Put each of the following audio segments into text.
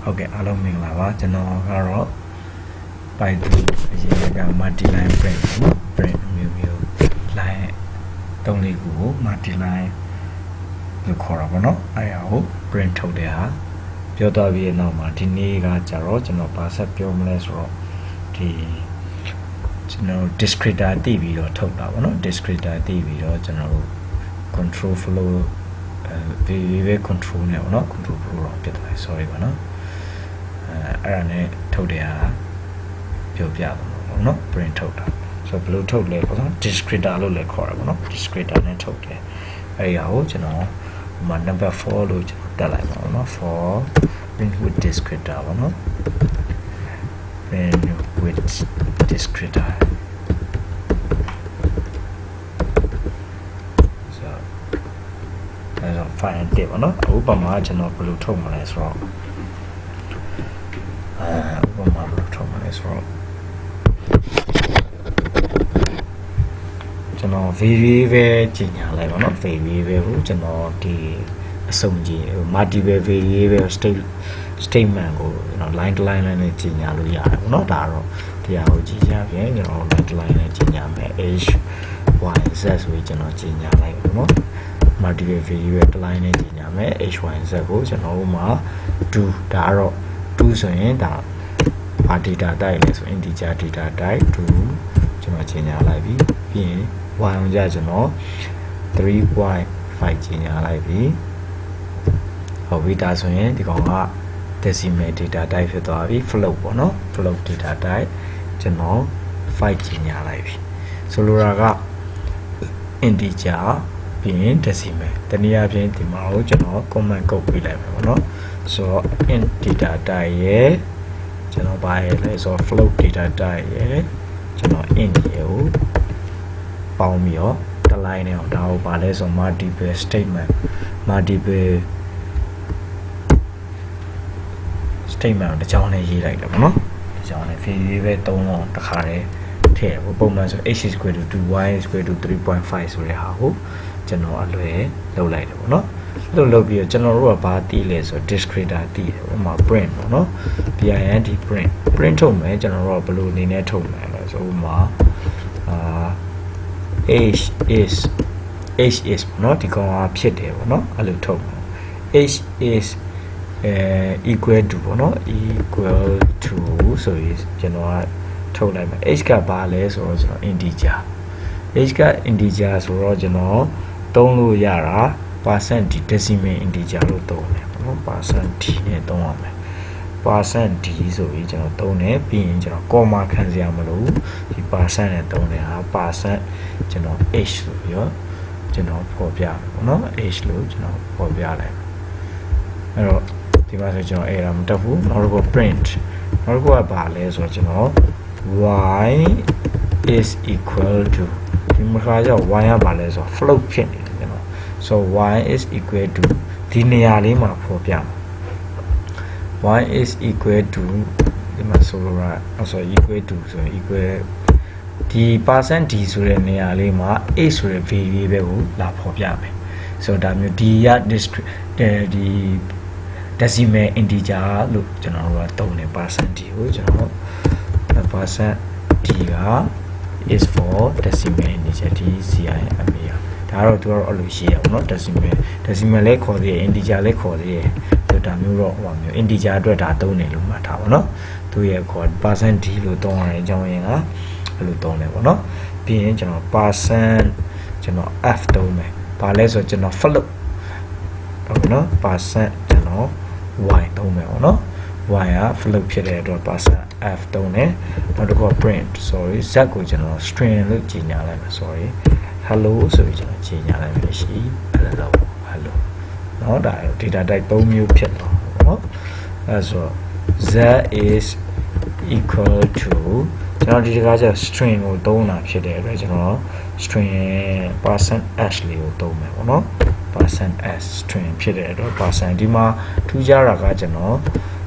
Okay, alo mingla ba chano garo by the multi-line print mu line 3 လေးကို multi-line လို့ခေါ်တာပေါ့နော်အဲ့ဒါကို print ထုတ်တဲ့ဟာပြောသွားပြီးနောက်မှာဒီနေ့ကကြတော့ကျွန်တော်ဘာဆက်ပြောမလဲဆိုတော့ဒီကျွန်တော် descriptor တည်ပြီးတော့ထုတ်တာပေါ့နော် descriptor တည်ပြီးတော့ကျွန်တော် control flow variable control နဲ့ပေါ့နော် control flow တော့ဖြစ်သွားတယ် sorry ပါနော်အဲ့ဒါနဲ့ထုတ်တဲ့ဟာပြောပြတော့ပေါ့နော် print ထုတ်တာဆိုတော့ဘယ်လိုထုတ်လဲပေါ့နော် descriptor လို့လည်းခေါ်တာပေါ့နော် descriptor နဲ့ထုတ်တယ်အဲ့ဒါကိုကျွန်တော်မှာ number 4လို့ကျွန်တော်တက်လိုက်ပါပေါ့နော် for print with descriptor ပေါ့နော် print with descriptor so file တက်ပါနော်ဥပမာကျွန်တော်ဘယ်လိုထုတ်မလဲဆိုတော့ဥပမာဘယ်လိုထုတ်မလဲဆိုတော့ကျွန်တော် variable ကြီးညာလိုက်ပါနော် variable ကိုကျွန်တော်ဒီအစုံကြီး multiple variable statement ကိုကျွန်တော် line to line နဲ့ကြီးညာလို့ရတယ်ပေါ့နော်ဒါတော့ဒီဟာကိုကြီးညာပြန်ကျွန်တော် line to line နဲ့ကြီးညာမယ် h y z ဆိုပြီးကျွန်တော်ကြီးညာလိုက်ပါနော် multiple variable တစ် line နဲ့ကြီးညာမယ် h y z ကိုကျွန်တော်တို့မှာ2ဒါကတော့2ဆိုရင်ဒါဘာ data type လဲဆို integer data type 2ကျွန်တော်ကြီးညာလိုက်ပြီပြီးရင် y အောင်ကြကျွန်တော် 3.5 ကြီးညာလိုက်ပြီဟုတ်ပြီဒါဆိုရင်ဒီကောင်က decimal data type ဖြစ်သွားပြီ float ပေါ့နော် float data type ကျွန်တော်5ကြီးညာလိုက်ပြီဆိုလိုတာက integer ပြီးရင် decimal တနည်းအားဖြင့်ဒီမှာကိုကျွန်တော် comment ကုတ်ပေးလိုက်မယ်ပေါ့နော်ဆိုတော့ int data type ရဲ့ကျွန်တော်ဘာလဲဆိုတော့ float data type ရဲ့ကျွန်တော် int ရဲ့ကိုပေါင်းပြီးတော့တစ် line နဲ့အောင်ဒါကိုဘာလဲဆို multiple statement တစ်ကြောင်းနဲ့ရေးလိုက်တယ်ပေါ့နော်ဒီကြောင်းနဲ့ variable 3လုံးတစ်ခါတည်းထည့်ပုံမှန်ဆို h is equal to 2 y is equal to 3.5 ဆိုတဲ့ဟာကိုကျွန်တော်အလွယ်လုပ်လိုက်တယ်ပေါ့နော်လုပ်ပြီးတော့ကျွန်တော်တို့ကဘာတည်လဲဆို descriptor တည်တယ်ဥပမာ print ပေါ့နော် print print ထုတ်မယ်ကျွန်တော်တို့ကဘယ်လိုအနေနဲ့ထုတ်မယ်လဲဆိုဥပမာh is ပေါ့နော်ဒီကောင်ကဖြစ်တယ်ပေါ့နော်အဲ့လိုထုတ်မယ် h is equal to ပေါ့နော် equal to ဆိုရင်ကျွန်တော်ကထုတ်လိုက်မယ် h ကဘာလဲဆိုတော့ကျွန်တော် integer h က integer ဆိုတော့ကျွန်တော်သုံးလို့ရတာ percent d decimal integer လို့သုံးတယ်ပေါ့နော် percent d နဲ့သုံးရမယ် percent d ဆိုပြီးကျွန်တော်သုံးတယ်ပြီးရင်ကျွန်တော် comma ခံစရာမလိုဘူးဒီ percent နဲ့သုံးတယ်ဟာ percent ကျွန်တော် h ဆိုပြီးတော့ကျွန်တော်ပေါ်ပြမယ်ပေါ့နော် h လို့ကျွန်တော်ပေါ်ပြလိုက်အဲ့တော့ဒီမှာဆိုကျွန်တော်အဲ့ဒါမတက်ဘူးနောက်တစ်ခု print နောက်တစ်ခုကဘာလဲဆိုတော့ကျွန်တော် y is equal to ဒီမှာကျတော့ y ကဘာလဲဆိုတော့ float ဖြစ်နေတယ်ကျွန်တော် so y is equal to ဒီနေရာလေးမှာပေါ်ပြမယ် y is equal to ဒီမှာဆိုတော့ equal to ဆိုရင် equal ဒီ percent d ဆိုတဲ့နေရာလေးမှာ a ဆိုတဲ့ variable ကိုလာပေါ်ပြမယ်ဆိုတော့ဒါမျိုးဒီရ ဒီ decimal integer လို့ကျွန်တော်တို့ကသုံးတယ် percent d ကိုကျွန်တော် percent d က is for decimal integer d cim ဒါတော့သူကတော့အဲ့လိုရေးရအောင်เนาะ decimal လည်းခေါ်သေးတယ် integer လည်းခေါ်သေးတယ်ဆိုဒါမျိုးတော့ဟိုမျိုး integer အတွက်ဒါသုံးတယ်လို့မှတ်ထားပါเนาะသူရဲ့ခေါ် percent d လို့သုံးရတဲ့အကြောင်းရင်းကအဲ့လိုသုံးတယ်ပေါ့เนาะပြီးရင်ကျွန်တော် percent ကျွန်တော် f သုံးမယ်ဘာလဲဆိုကျွန်တော် float ဟုတ်เนาะ percent ကျွန်တော် y သုံးမယ်ပေါ့နော် y က float ဖြစ်တဲ့အတွက် percent f သုံးတယ်နောက်တစ်ခုက print sorry z ကိုကျွန်တော် string လို့ကြီးညာလိုက်မယ် sorry hello ဆိုပြီးကျွန်တော်ကြီးညာလိုက်မယ်ရှိ hello เนาะဒါ data type 3မျိုးဖြစ်တော့เนาะအဲဆို z is equal to ကျွန်တော်ဒီတခါကျ string ကိုသုံးတာဖြစ်တဲ့အတွက်ကျွန်တော် string percent h လေးကိုသုံးမယ်ပေါ့နော်percent s string ဖြစ်တဲ့အတွက် percent ဒီမှာထူးခြားတာကကျွန်တော်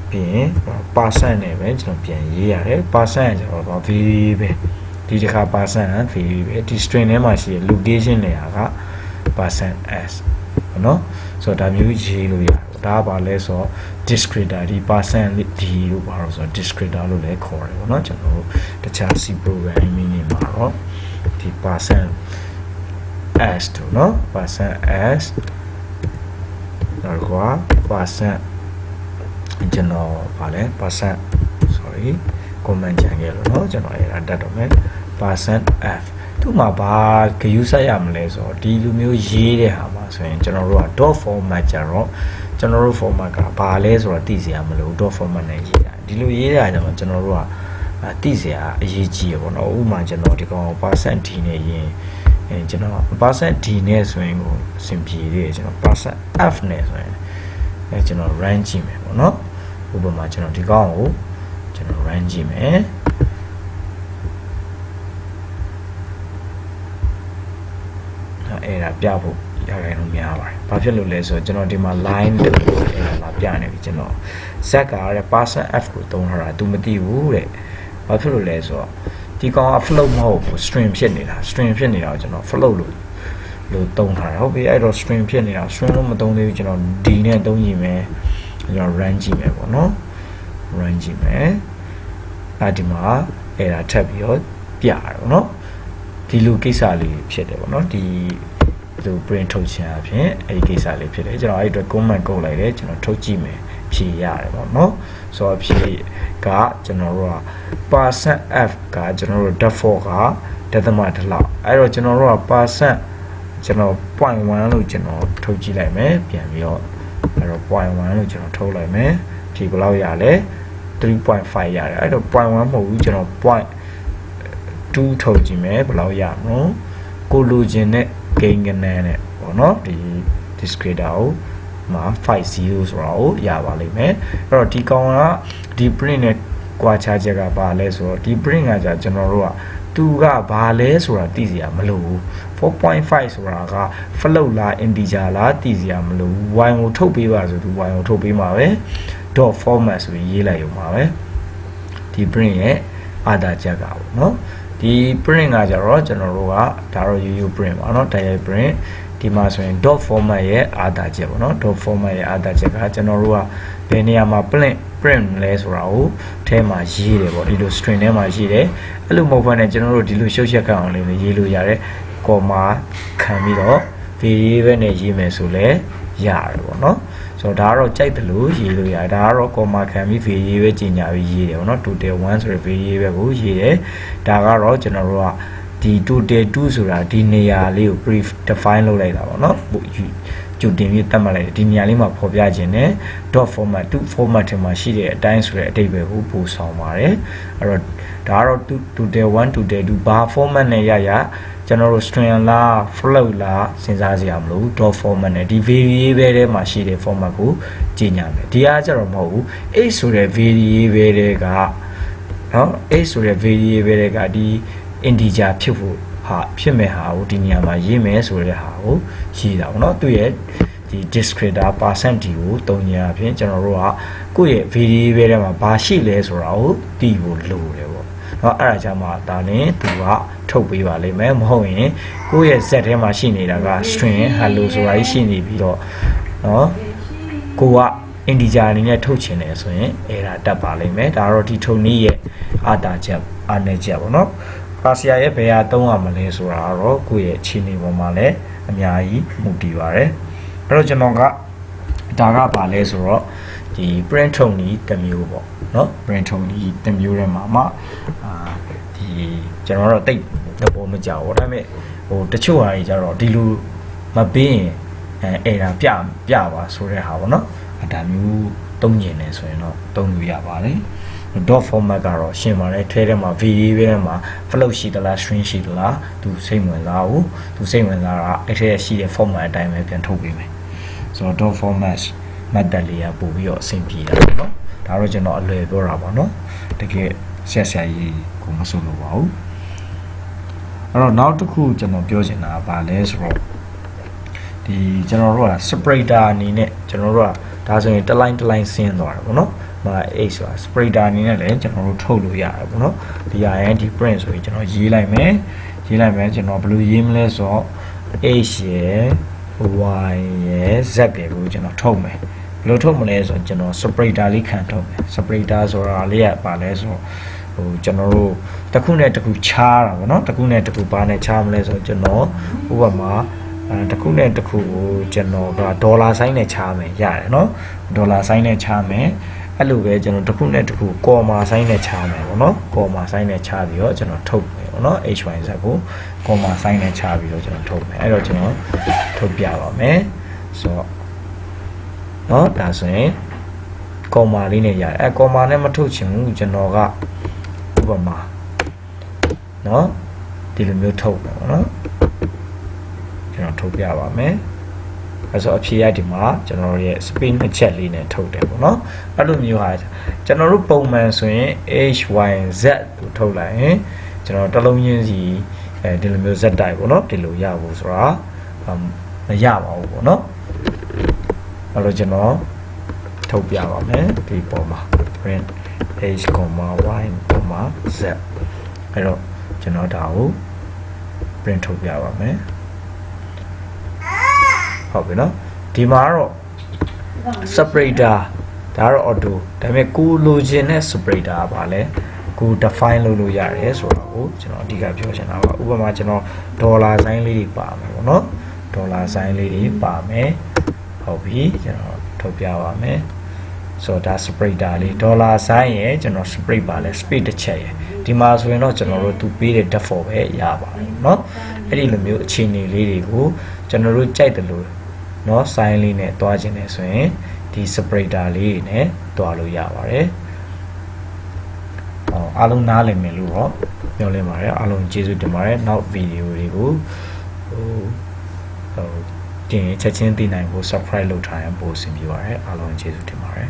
ပြီးရင် percent နဲ့ပဲကျွန်တော်ပြန်ရေးရတယ် percent ကကျွန်တော် variable ဒီတစ်ခါ percent variable ဒီ string ထဲမှာရှိတဲ့ location နေရာက percent s เนาะဆိုတော့ဒါမျိုးရေးလို့ရတယ် ဒါပါလဲဆို descriptor ဒီ percent ဒီလို့ပါတော့ဆို descriptor လို့လည်းခေါ်တယ်ပေါ့နော်ကျွန်တော်တို့တခြား C programming တွေမှာတော့ဒီ percent s တို့နော် percent s နောက်ကွာ percent ကျွန်တော်ဗာလဲ percent sorry comment ကြံခဲ့လို့เนาะကျွန်တော်အဲ့ဒါတတ်တော့မယ် percent f သူ့မှာဘာဂရုစိုက်ရမလဲဆိုတော့ဒီလိုမျိုးရေးတဲ့ဟာမှာဆိုရင်ကျွန်တော်တို့က dot format ကြတော့ကျွန်တော်တို့ format ကဘာလဲဆိုတော့သိစရာမလို dot format နဲ့ရေးတာဒီလိုရေးတာကြတော့ကျွန်တော်တို့ကသိစရာအရေးကြီးရပေါ့နော်ဥပမာကျွန်တော်ဒီကောင် percent d နဲ့ရေးကျွန်တော် percent d နဲ့ဆိုရင်ကိုအဆင်ပြေသေးတယ်ကျွန်တော် percent f နဲ့ဆိုရင်ကျွန်တော် run ကြည့်မယ်ပေါ့နော်ဥပမာကျွန်တော်ဒီကောင်ကိုကျွန်တော် run ကြည့်မယ်အဲ့ဒါပြဖို့ရခိုင်လို့များပါတယ်ဘာဖြစ်လို့လဲဆိုတော့ကျွန်တော်ဒီမှာ line တူအဲ့ဒါလာပြနေပြီကျွန်တော် z ကရ percent f ကိုသုံးထားတာ तू မသိဘူးတဲ့ဘာဖြစ်လို့လဲဆိုတော့ဒီကောင်က float မဟုတ်ဘူး string ဖြစ်နေတာ string ဖြစ်နေတာကိုကျွန်တော် float လို့သုံးထားတာဟုတ်ပြီအဲ့တော့ string ဖြစ်နေတာ string လို့မသုံးသေးဘူးကျွန်တော် d နဲ့သုံးကြည့်မယ်ကျွန်တော် run ကြည့်မယ်ပေါ့နော် run ကြည့်မယ်ဒီမှာအဲ့ဒါထပ်ပြီးတော့ပြရတော့เนาะဒီလိုကိစ္စလေးဖြစ်တယ်ပေါ့เนาะဒီလို print ထုတ်ချင်အဖြစ်အဲ့ဒီကိစ္စလေးဖြစ်တယ်ကျွန်တော်အဲ့အတွက် comment ကုတ်လိုက်တယ်ကျွန်တော်ထုတ်ကြည့်မယ်ဖြေရတယ်ပေါ့เนาะဆိုတော့ဖြေကကျွန်တော်တို့က percent f ကကျွန်တော်တို့ default ကဒသမတလောက်အဲ့တော့ကျွန်တော်တို့က percent ကျွန်တော် 0.1 လို့ကျွန်တော်ထုတ်ကြည့်လိုက်မယ်ပြန်ပြီးတော့အဲ့တော့ 0.1 လို့ကျွန်တော်ထုတ်လိုက်မယ်ဒီဘယ်လောက်ရလဲ3.5 ရတယ်အဲ့တော့ 0.1 မဟုတ်ဘူးကျွန်တော် 0.2 ထုတ်ကြည့်မယ်ဘယ်လောက်ရမလို့ကိုလိုချင်တဲ့ gain ကနန်းနဲ့ပေါ့နော်ဒီ descriptor ကိုမှာ 50 ဆိုတာကိုရပါလိမ့်မယ်အဲ့တော့ဒီကောင်ကဒီ print နဲ့ကွာခြားချက်ကဘာလဲဆိုတော့ဒီ print ကじゃကျွန်တော်တို့ကသူကဘာလဲဆိုတာသိစရာမလိုဘူး 4.5 ဆိုတာက float လား integer လားသိစရာမလိုဘူး y ကိုထုတ်ပေးပါဆိုသူ y ကိုထုတ်ပေးမှာပဲ dot format ဆိုရေးလိုက်ရုံပါပဲဒီ print ရဲ့အာသာချက်ကပေါ့နော်ဒီ print ကကြတော့ကျွန်တော်တို့ကဒါတော့ UU print ပါเนาะ direct print ဒီမှာဆိုရင် dot format ရဲ့အာသာချက်ပေါ့เนาะ dot format ရဲ့အာသာချက်ကကျွန်တော်တို့ကဘယ်နေရာမှာ print လဲဆိုတာကိုထဲမှာရေးတယ်ပေါ့ဒီလို string ထဲမှာရေးတယ်အဲ့လိုမဟုတ်ဘဲနဲ့ကျွန်တော်တို့ဒီလိုရှုပ်ချက်ခန့်အောင်လေးရေးလို့ရတယ် comma ခံပြီးတော့ variable နဲ့ရေးမယ်ဆိုလဲရတယ်ပေါ့เนาะဆိုတော့ဒါကတော့ကြိုက်တယ်လို့ရေးလို့ရတယ်ဒါကတော့ comma ခံပြီး variable ကြီးညာပြီးရေးတယ်ပေါ့เนาะ total 1ဆိုတဲ့ variable ကိုရေးတယ်ဒါကတော့ကျွန်တော်တို့ကဒီ total 2ဆိုတာဒီနေရာလေးကို define လုပ်လိုက်တာပေါ့เนาะကြိုတင်ပြီးတတ်မှတ်လိုက်တယ်ဒီနေရာလေးမှာဖော်ပြခြင်းနဲ့ dot format 2 format ထဲမှာရှိတဲ့အတိုင်းဆိုတဲ့အဓိပ္ပာယ်ကိုပို့ဆောင်ပါတယ်အဲ့တော့ဒါကတော့ total 1 total 2ဘာ format နဲ့ရကျွန်တော်တို့ string လား float လားစဉ်းစားကြရမလို့ dot format နဲ့ဒီ variable ထဲမှာရှိတဲ့ format ကိုကြီးညာမယ်ဒီအားကြတော့မဟုတ်ဘူး h ဆိုတဲ့ variable တွေကเนาะ h ဆိုတဲ့ variable တွေကဒီ integer ဖြစ်ဖို့ဖြစ်မဲ့ဟာကိုဒီနေရာမှာရေးမယ်ဆိုတဲ့ဟာကိုရေးတာပေါ့เนาะသူရဲ့ဒီ descriptor percent d ကိုတုံးညာအဖြစ်ကျွန်တော်တို့ကကိုယ့်ရဲ့ variable ထဲမှာဘာရှိလဲဆိုတာကိုသိဖို့လိုတယ်ပေါ့เนาะအဲ့ဒါကြောင့်မှဒါနဲ့သူကထုတ်ပေးပါလိမ့်မယ်မဟုတ်ရင်ကိုယ့်ရဲ့ set ထဲမှာရှိနေတာက string hello ဆိုတာကြီးရှိနေပြီးတော့เนาะကိုက integer အနေနဲ့ထုတ်ချင်တယ်ဆိုရင်အဲ့ဒါတက်ပါလိမ့်မယ်ဒါတော့ဒီထုံနည်းရဲ့အာတာချက်အားနည်းချက်ပေါ့เนาะပါစီယာရဲ့ဘယ်ဟာသုံးရမလဲဆိုတာတော့ကိုယ့်ရဲ့အခြေအနေပေါ်မှာလည်းအများကြီးမူတည်ပါတယ်အဲ့တော့ကျွန်တော်ကဒါကဘာလဲဆိုတော့ဒီ print ထုံနည်းတစ်မျိုးပေါ့เนาะ print ထုံနည်းတစ်မျိုးထဲမှာဒီကျွန်တော်တော့တိတ်သဘောမကျဘူးဒါပေမဲ့ဟိုတချို့ဟာကြီးကြတော့ဒီလိုမပေးရင်အဲ့ဒါပြပါဆိုတဲ့ဟာပေါ့เนาะဒါမျိုးသုံးညင်နေဆိုရင်တော့သုံးလို့ရပါတယ်dot format ကတော့ရှင်းပါတယ်ထဲထဲမှာ variable ထဲမှာ float ရှိသလား string ရှိသလားသူစိတ်ဝင်စားဘူးသူစိတ်ဝင်စားတာအဲ့ထဲရှိတဲ့ format အတိုင်းပဲပြန်ထုတ်ပေးမယ်ဆိုတော့ dot format method လေးကပို့ပြီးတော့အဆင်ပြေတာပေါ့နော်ဒါတော့ကျွန်တော်အလွယ်ပြောတာပေါ့နော်တကယ်ဆက်ကြီးကိုမဆိုလို့ပါဘူးအဲ့တော့နောက်တစ်ခုကျွန်တော်ပြောချင်တာကဘာလဲဆိုတော့ဒီကျွန်တော်တို့က separator အနေနဲ့ကျွန်တော်တို့ကဒါဆိုရင်တစ်လိုင်းဆင်းသွားတာပေါ့နော်h ဆိုတာ separator အနေနဲ့လည်းကျွန်တော်တို့ထုတ်လို့ရတယ်ပေါ့နော်ဒီ IN ဒီ print ဆိုရင်ကျွန်တော်ရေးလိုက်မယ်ကျွန်တော်ဘယ်လိုရေးမလဲဆိုတော့h ရယ် y ရယ် z တွေကိုကျွန်တော်ထုတ်မယ် လို့ထုတ်မလဲဆိုကျွန်တော် separator လေးခံထုတ်မယ် separator ဆိုတာလေးကပါလဲဆိုဟိုကျွန်တော်တို့တစ်ခုနဲ့တစ်ခုခြားတာပေါ့နော်တစ်ခုနဲ့တစ်ခုဘာနဲ့ခြားမလဲဆိုကျွန်တော်ဥပမာတစ်ခုနဲ့တစ်ခုကိုကျွန်တော်ကဒေါ်လာဆိုင်နဲ့ခြားမယ်ရတယ်နော်ဒေါ်လာဆိုင်နဲ့ခြားမယ်အဲ့လိုပဲကျွန်တော်တစ်ခုနဲ့တစ်ခုကော်မာဆိုင်နဲ့ခြားမယ်ပေါ့နော်ကော်မာဆိုင်နဲ့ခြားပြီးတော့ကျွန်တော်ထုတ်မယ်ပေါ့နော် hyz ကိုကော်မာဆိုင်နဲ့ခြားပြီးတော့ကျွန်တော်ထုတ်မယ်အဲ့တော့ကျွန်တော်ထုတ်ပြပါမယ်ဆိုတော့နော်ဒါဆိုရင်ကော်မာလေးနဲ့ရတယ်ကော်မာနဲ့မထုတ်ချင်ဘူးကျွန်တော်ကဥပမာနော်ဒီလိုမျိုးထုတ်မယ်ပေါ့နော်ကျွန်တော်ထုတ်ပြပါမယ်အဲဆိုအဖြေရဒီမှာကျွန်တော်ရဲ့ space နှစ်ချက်လေးနဲ့ထုတ်တယ်ပေါ့နော်အဲ့လိုမျိုးဟာကျွန်တော်တို့ပုံမှန်ဆိုရင် h y z ကိုထုတ်လိုက်ရင်ကျွန်တော်တစ်လုံးချင်းစီဒီလိုမျိုး z တိုက်ပေါ့နော်ဒီလိုရဖို့ဆိုတာမရပါဘူးပေါ့နော်အဲ့တော့ကျွန်တော်ထုတ်ပြပါမယ်ဒီပေါ်မှာ print h, y, z အဲ့တော့ကျွန်တော်ဒါကို print ထုတ်ပြပါမယ်ဟုတ်ပြီနော်ဒီမှာတော့ separator ဒါတော့ auto ဒါပေမဲ့ကိုလိုချင်တဲ့ separator ကပါလဲကို define လုပ်လို့ရတယ်ဆိုတော့ကိုကျွန်တော်အဓိကပြောချင်တာပါဥပမာကျွန်တော်ဒေါ်လာဆိုင်လေးတွေပါမယ်ပေါ့နော်ဒေါ်လာဆိုင်လေးတွေပါမယ်ဟုတ်ပြီကျွန်တော်ထုတ်ပြပါမယ်ဆိုတော့ဒါ separator လေးဒေါ်လာဆိုင်ရယ်ကျွန်တော် separate ပါလဲ space တစ်ချက်ရယ်ဒီမှာဆိုရင်တော့ကျွန်တော်တို့သူပေးတဲ့ default ပဲရပါတယ်เนาะအဲ့ဒီလိုမျိုးအခြေအနေလေးတွေကိုကျွန်တော်တို့ကြိုက်တယ်လို့เนาะ sign လေးနဲ့တွားခြင်းနဲ့ဆိုရင်ဒီ separator လေးနဲ့တွားလို့ရပါတယ်အားလုံးနားလည်မယ်လို့တော့ပြောလင်းပါတယ်အားလုံးကျေးဇူးတင်ပါတယ်နောက်ဗီဒီယိုတွေကိုတင်ချက်ချင်းသိနိုင်ဖို့ subscribe လုပ်ထားရင်ပို့ဆင်ပြပါတယ်အားလုံးကျေးဇူးတင်ပါတယ်